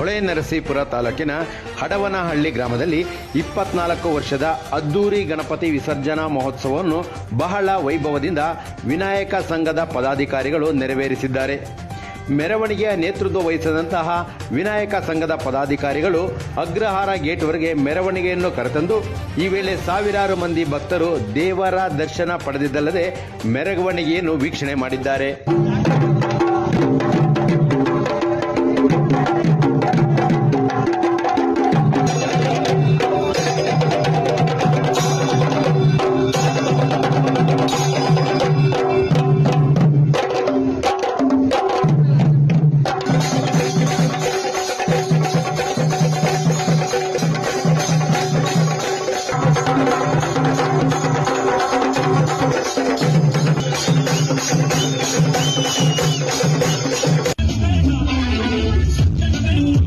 ಹೊಳೆನರಸೀಪುರ ತಾಲೂಕಿನ ಹಡವನಹಳ್ಳಿ ಗ್ರಾಮದಲ್ಲಿ 24 ವರ್ಷದ ಅದ್ದೂರಿ ಗಣಪತಿ ವಿಸರ್ಜನಾ ಮಹೋತ್ಸವವನ್ನು ಬಹಳ ವೈಭವದಿಂದ ವಿನಾಯಕ ಸಂಘದ ಪದಾಧಿಕಾರಿಗಳು ನೆರವೇರಿಸಿದ್ದಾರೆ. ಮೆರವಣಿಗೆಯ ನೇತೃತ್ವ ವಹಿಸಿದಂತಹ ವಿನಾಯಕ ಸಂಘದ ಪದಾಧಿಕಾರಿಗಳು ಅಗ್ರಹಾರ ಗೇಟ್ವರೆಗೆ ಮೆರವಣಿಗೆಯನ್ನು ಕರೆತಂದು ಈ ವೇಳೆ ಸಾವಿರಾರು ಮಂದಿ ಭಕ್ತರು ದೇವರ ದರ್ಶನ ಪಡೆದಿದ್ದಲ್ಲದೆ ಮೆರವಣಿಗೆಯನ್ನು ವೀಕ್ಷಣೆ ಮಾಡಿದ್ದಾರೆ.